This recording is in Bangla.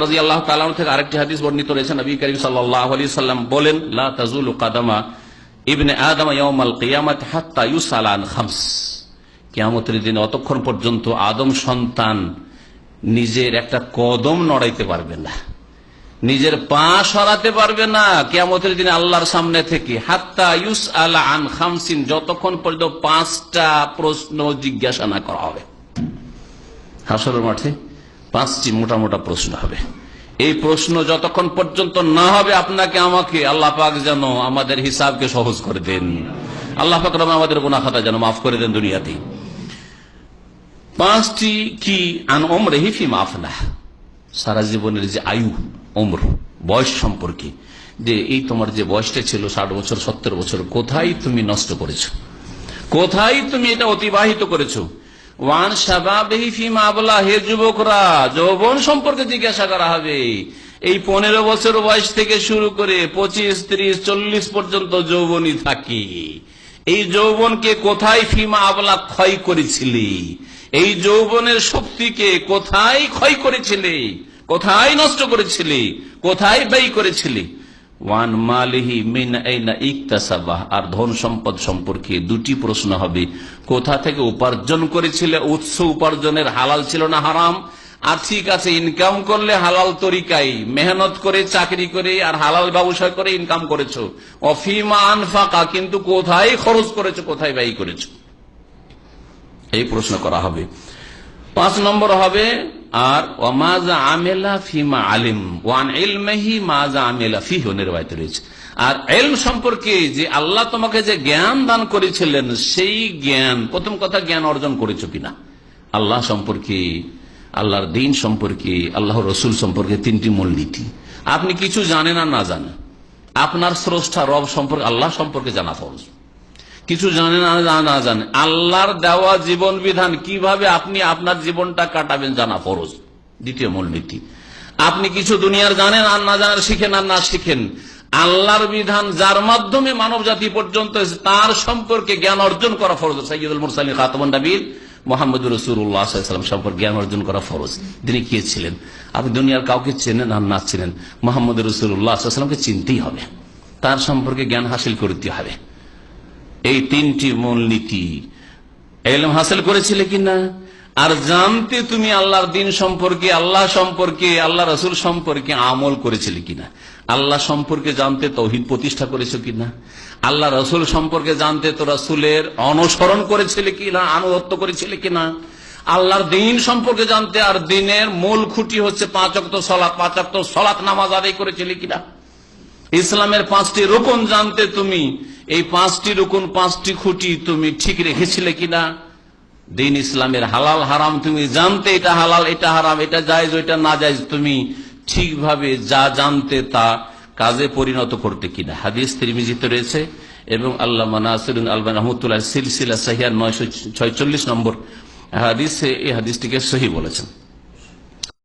রাদিয়াল্লাহু তাআলা আনহু থেকে আরেকটি হাদিস বর্ণিত রয়েছে, নবী করিম সাল্লাল্লাহু আলাইহি সাল্লাম বলেন, লা তাজুলু কাদামা ইবনে আদম ইয়াউমাল কিয়ামাত হাত্তা ইউসাল আন খামস। কিয়ামতের দিন অতক্ষণ পর্যন্ত আদম সন্তান নিজের একটা কদম নড়াইতে পারবে না, নিজের পা সরাতে পারবে না কিয়ামতের দিনে আল্লাহর সামনে থেকে, হাত্তা ইউসাল আন খামসিন, যতক্ষণ পর্যন্ত 5টা প্রশ্ন জিজ্ঞাসা না করা হবে। হাসরের মাঠে 5টি মোটা মোটা প্রশ্ন হবে। এই প্রশ্ন যতক্ষণ পর্যন্ত না হবে আপনাকে আমাকে, আল্লাহ পাক যেন আমাদের হিসাবকে সহজ করে দেন, আল্লাহ পাক আমাদের গুনাহ খাতা যেন মাফ করে দেন দুনিয়াতে। 5টি কি? আন উমরিহি ফিমা আফনাহ, সারা জীবনের যে আয়ু, উমর, বয়স সম্পর্কে, যে এই তোমার যে বয়সটা ছিল 60 বছর 70 বছর, কোথায় তুমি নষ্ট করেছো, কোথায় তুমি এটা অতিবাহিত করেছো। ওয়ান শাবাবিহি ফিমা আবলা, হে যুবকরা, যৌবন সম্পর্কে জিজ্ঞাসা করা হবে। এই 15 বছর বয়স থেকে শুরু করে 25, 30, 40 পর্যন্ত যৌবনই থাকি। এই যৌবনকে কোথায় ফিমা আবলা ক্ষয় করেছিলি, এই যৌবনের শক্তিকে কোথায় ক্ষয় করেছিলি, কোথায় নষ্ট করেছিলি, কোথায় ব্যয় করেছিলি। ওয়ান মালিহি মিন আইনা ইকতাসাবাহ, আর ধন সম্পদ সম্পর্কে 2টি প্রশ্ন হবে। কোথা থেকে উপার্জন করেছিলে, উৎস উপার্জনের হালাল ছিল না হারাম। আর ঠিক আছে, ইনকাম করলে হালাল তরিকায় মেহনত করে, চাকরি করে আর হালাল ব্যবসা করে ইনকাম করেছো। অফিমা আনফাকা, কিন্তু কোথায় খরচ করেছো, কোথায় ব্যয় করেছো, এই প্রশ্ন করা হবে। 5 নম্বর হবে আর ওয়ামাযা আমেলা ফিমা আলিম ওয়ান ইলমিহি মাযা আমেলা ফিহি, নির্বাচিত রয়েছে। আর ইলম সম্পর্কে, যে আল্লাহ তোমাকে যে জ্ঞান দান করেছিলেন, সেই জ্ঞান, প্রথম কথা জ্ঞান অর্জন করেছো কিনা আল্লাহ সম্পর্কে, আল্লাহর দ্বীন সম্পর্কে, আল্লাহ রসুল সম্পর্কে। 3টি মূলনীতি। আপনি কিছু জানেন আর না জানেন, আপনার স্রষ্টা রব সম্পর্কে, আল্লাহ সম্পর্কে জানা ফরজ। কিছু জানেন আর না জানেন, আল্লাহর দেওয়া জীবন বিধান কিভাবে আপনি আপনার জীবনটা কাটাবেন জানা ফরজ, 2য় মূলনীতি। আপনি কিছু দুনিয়ার জানেন আর না জানেন, শিখেন আর না শিখেন, আল্লাহর বিধান যার মাধ্যমে মানব জাতি পর্যন্ত তার সম্পর্কে জ্ঞান অর্জন করা ফরজ। সাইয়্যিদুল মুরসালিন খাতামুন নবীর মুহাম্মদুর রাসূলুল্লাহ সাল্লাল্লাহু আলাইহি ওয়াসাল্লাম সম্পর্কে জ্ঞান অর্জন করা ফরজ। তিনি কে ছিলেন, আপনি দুনিয়ার কাউকে চেনেন আর না চেনেন, মুহাম্মদুর রাসূলুল্লাহ সাল্লাল্লাহু আলাইহি ওয়াসাল্লামকে চিনতেই হবে, তার সম্পর্কে জ্ঞান হাসিল করতে হবে। এই 3টি মূলনীতি। ইলম হাসিল করেছিলে কিনা, আর জানতে তুমি আল্লাহর দ্বীন সম্পর্কে, আল্লাহ সম্পর্কে, আল্লাহ রাসূল সম্পর্কে আমল করেছিলে কিনা। আল্লাহ সম্পর্কে জানতে তাওহীদ প্রতিষ্ঠা করেছো কিনা, আল্লাহ রাসূল সম্পর্কে জানতে তো রাসূলের অনুসরণ করেছিলে কিনা, আনুগত্য করেছিলে কিনা। আল্লাহর দ্বীন সম্পর্কে জানতে, আর দ্বীনের মূল খুঁটি হচ্ছে 5 ওয়াক্ত সালাত, 5 ওয়াক্ত সালাত নামাজ আদায় করেছিলে কিনা। ইসলামের 5টি রুকন জানতে তুমি এই 5টি রুকন, 5টি খুঁটি তুমি ঠিক রেখেছিলে কিনা। দ্বীন ইসলামের হালাল হারাম তুমি জানতে, এটা হালাল, এটা হারাম, এটা জায়েজ, ওইটা না জায়েজ, তুমি ঠিকভাবে যা জানতে তা কাজে পরিণত করতে কিনা। হাদিস তিরমিজিতে রয়েছে এবং আল্লামা নাসিরুদ্দিন আলবানী রাহমাতুল্লাহ সিলসিলা সহিহ 946 নম্বর হাদিসে এই হাদিসটিকে সহিহ বলেছেন।